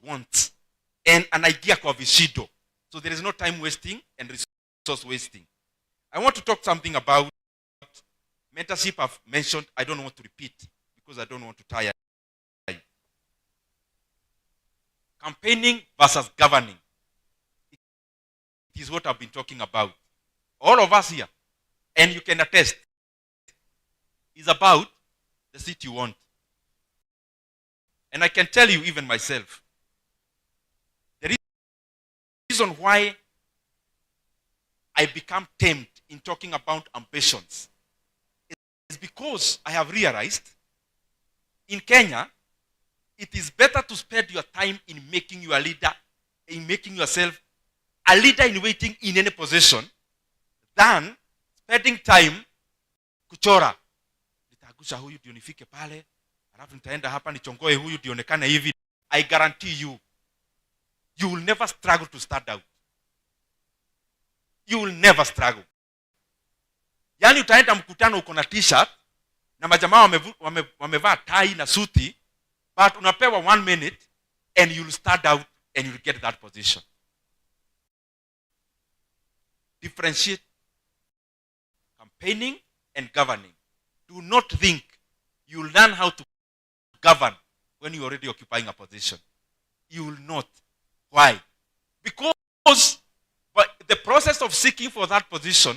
want and an idea kwa vishido. So there is no time wasting and resource wasting. I want to talk something about mentorship. I've mentioned, I don't want to repeat because I don't want to tire. Campaigning versus governing. It is what I've been talking about. All of us here, and you can attest, is about the seat you want. And I can tell you, even myself, the reason why I become tamed in talking about ambitions is because I have realized in Kenya, it is better to spend your time in making you a leader, in making yourself a leader in waiting in any position, than spending time kuchora. Nitagusha huyu ndio nifike pale, alafu nitaenda hapa nichongoe huyu dionekane hivi. I guarantee you, you will never struggle to start out. You will never struggle. Yani utaenda mkutano uko na t-shirt na majamaa wamevaa tai na suti, but unapewa 1 minute and you'll start out and you'll get that position. Differentiate campaigning and governing. Do not think you'll learn how to govern when you're already occupying a position. You will not. Why? Because the process of seeking for that position,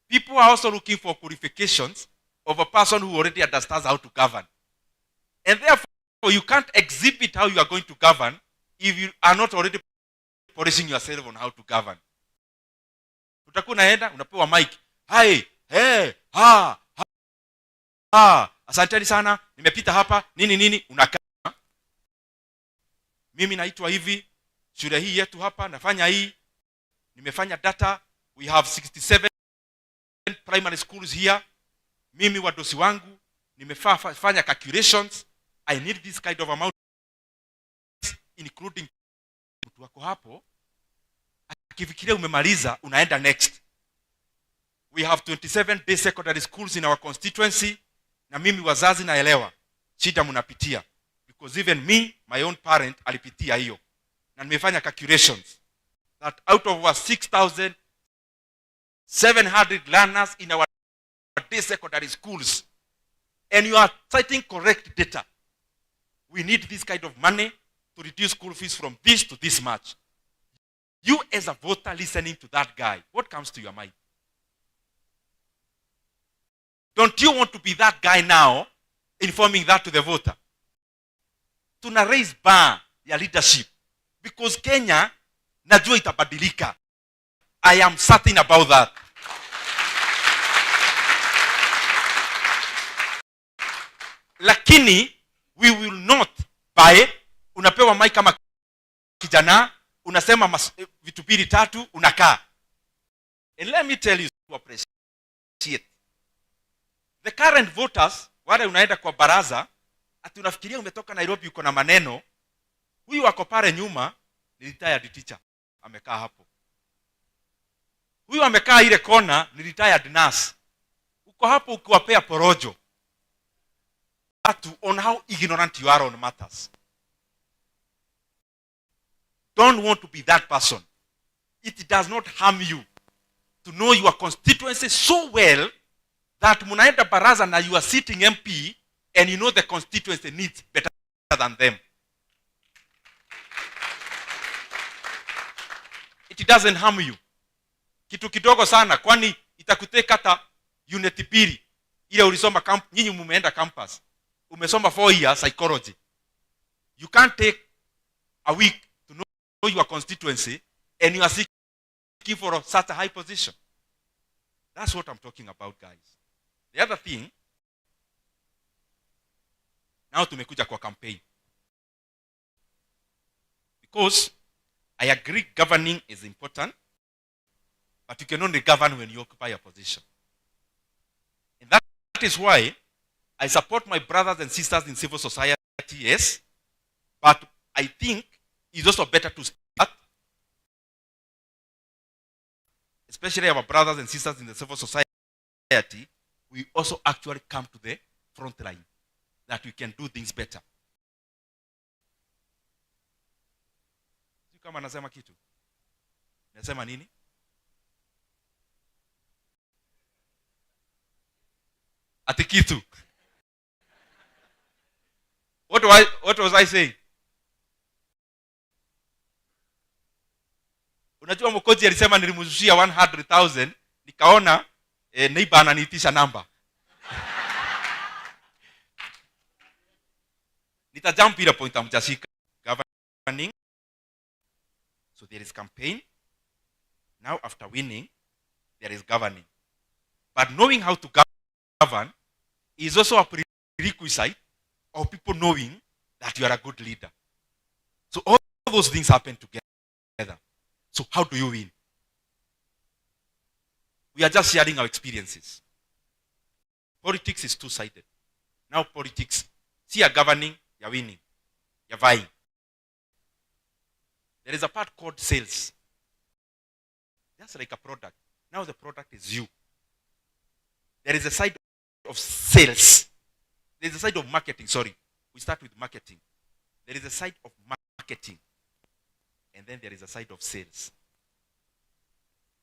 people are also looking for qualifications of a person who already understands how to govern. And therefore, you can't exhibit how you are going to govern if you are not already polishing yourself on how to govern. Utakuwa unaenda, unapewa mic. Hai, hey, ha, asanteni sana, nimepita hapa, nini, unakaa. Mimi naitwa hivi, shule hii yetu hapa, nafanya hii, nimefanya data, we have 67 primary schools here. Mimi wadosi wangu, nimefanya calculations, I need this kind of amount, including mtu wako hapo. Akifikiria umemaliza, unaenda next. We have 27 day secondary schools in our constituency. Na mimi wazazi naelewa shida mnapitia, because even me, my own parent, alipitia hiyo. Na nimefanya calculations that out of our 6,700 learners in our day secondary schools, and you are citing correct data, we need this kind of money to reduce school fees from this to this much. You as a voter listening to that guy, what comes to your mind? Don't you want to be that guy now, informing that to the voter? Tuna raise bar ya leadership, because Kenya najua itabadilika. I am certain about that. Lakini we will not buy, unapewa mic kama kijana, unasema vitu mbili tatu, unakaa. And let me tell you to appreciate the current voters, wale unaenda kwa baraza, ati unafikiria umetoka Nairobi uko na maneno. Huyu wako pale nyuma ni retired teacher, amekaa hapo. Huyu amekaa ile kona ni retired nurse. Uko hapo ukiwapea porojo on how ignorant you are on matters. Don't want to be that person. It does not harm you to know your constituency so well that munaenda baraza na you are sitting MP and you know the constituency needs better than them. It doesn't harm you. Kitu kidogo sana, kwani itakuteka hata unit pili ile ulisoma nyinyi mumeenda campus. Umesoma 4 years psychology. You can't take a week to know your constituency and you are seeking for such a high position. That's what I'm talking about, guys. The other thing, now tumekuja kwa campaign. Because I agree governing is important, but you can only govern when you occupy a position. And that is why I support my brothers and sisters in civil society, yes, but I think it's also better to start, especially our brothers and sisters in the civil society, we also actually come to the front line, that we can do things better. kama nasema kitu. Nasema nini? Ati kitu. What was I saying? Unajua Mwokozi alisema nilimzushia 100,000, nikaona neighbor ananiitisha namba. Nitajump ile point amjashika. Governing. So there is campaign. Now after winning, there is governing. But knowing how to govern is also a prerequisite of people knowing that you are a good leader. So all those things happen together. So how do you win? We are just sharing our experiences. Politics is two-sided. Now politics, see, you're governing, you're winning, you're vying. There is a part called sales. That's like a product. Now the product is you. There is a side of sales. There is a side of marketing, sorry. We start with marketing. There is a side of marketing. And then there is a side of sales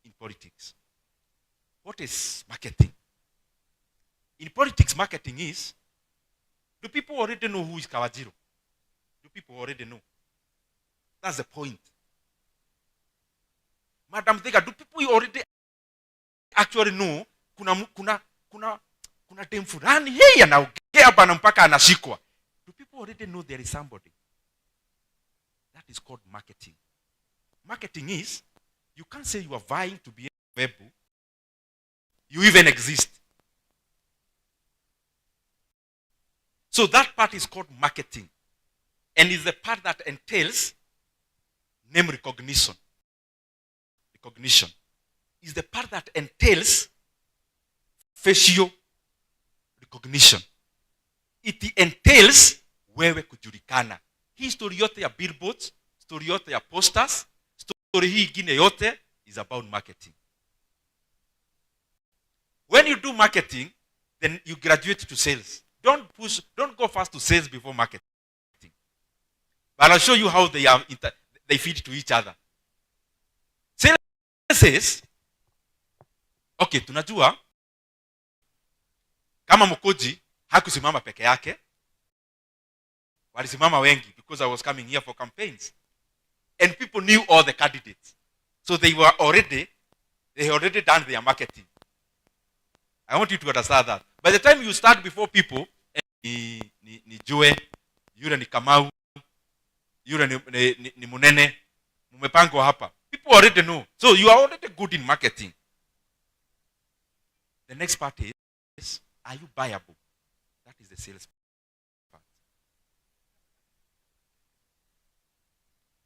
in politics. What is marketing? In politics, marketing is, do people already know who is Kawajiro? Do people already know? That's the point. Madam Thega, do people already actually know kuna dem fulani hey anaongea bana mpaka anashikwa? Do people already know there is somebody? That is called marketing. Marketing is, you can't say you are vying to be Embu. You even exist. So that part is called marketing. And is the part that entails name recognition. Recognition. Is the part that entails facial recognition. It entails wewe kujulikana. Hii story yote ya billboards, story yote ya posters, story hii ingine yote is about marketing. When you do marketing, then you graduate to sales. Don't go fast to sales before marketing. But I'll show you how they feed to each other. Sales says, okay, tunajua kama Mwokozi hakusimama peke yake, walisimama wengi, because I was coming here for campaigns. And people knew all the candidates. So they already done their marketing. I want you to understand that. By the time you start before people, ni Joe, yule ni Kamau, yule ni Munene, mumepangwa hapa. People already know. So you are already good in marketing. The next part is, are you buyable? That is the sales part.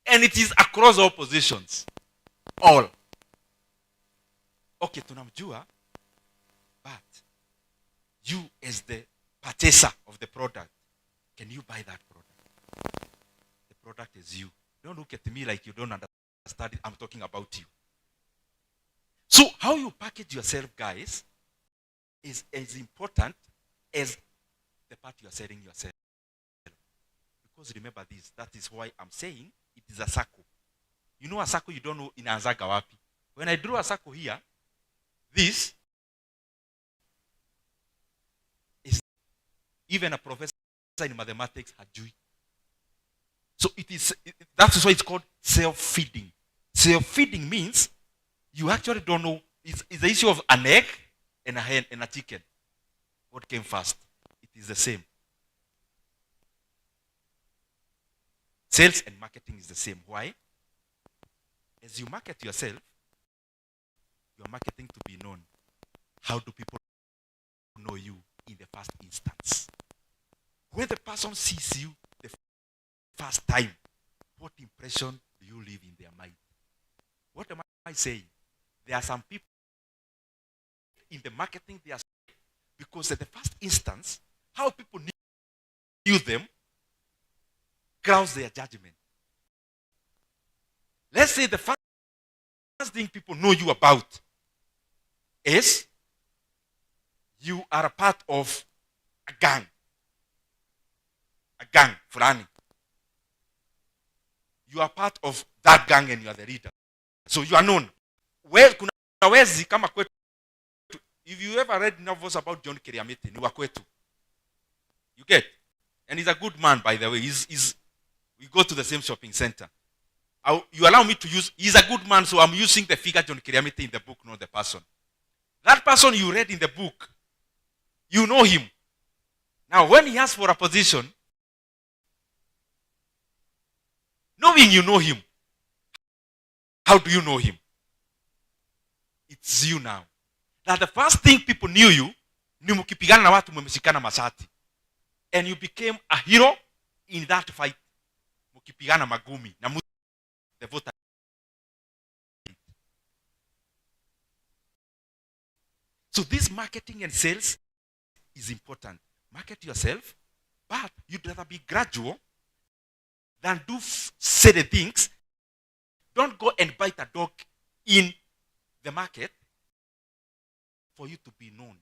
And it is across all positions. All. Okay, tunamjua, but you as the purchaser of the product, can you buy that product? The product is you. Don't look at me like you don't understand it. I'm talking about you. So how you package yourself, guys, is as important as the part you are selling yourself. Because remember this, that is why I'm saying it is a circle. You know a circle, you don't know in Izaak wapi. When I draw a circle here, this is even a professor in mathematics hajui. So that's why it's called self-feeding. Self-feeding means you actually don't know. It's the issue of an egg and a hen and a chicken. What came first? It is the same. Sales and marketing is the same. Why? As you market yourself, you are marketing to be known. How do people know you in the first instance? When the person sees you the first time, what impression do you leave in their mind? What am I saying? There are some people in the marketing, they are, because at the first instance, how people knew them grounds their judgment. Let's say the first thing people know you about is you are a part of a gang. A gang, fulani. you are part of that gang and you are the leader. So you are known. Well, kuna wezi kama kwetu. If you ever read novels about John Kiriamete, ni wa kwetu. You get? And he's a good man, by the way. We go to the same shopping center. You allow me to use, he's a good man, so I'm using the figure John Kiriamete in the book, not the person. That person you read in the book, you know him. Now, when he asks for a position, knowing you know him, how do you know him? It's you now. Now, the first thing people knew you, ni mkipigana na watu mmeshikana mashati. And you became a hero in that fight. Mkipigana magumi. Na the voter. So this marketing and sales is important. Market yourself, but you'd rather be gradual than do silly things. Don't go and bite a dog in the market for you to be known.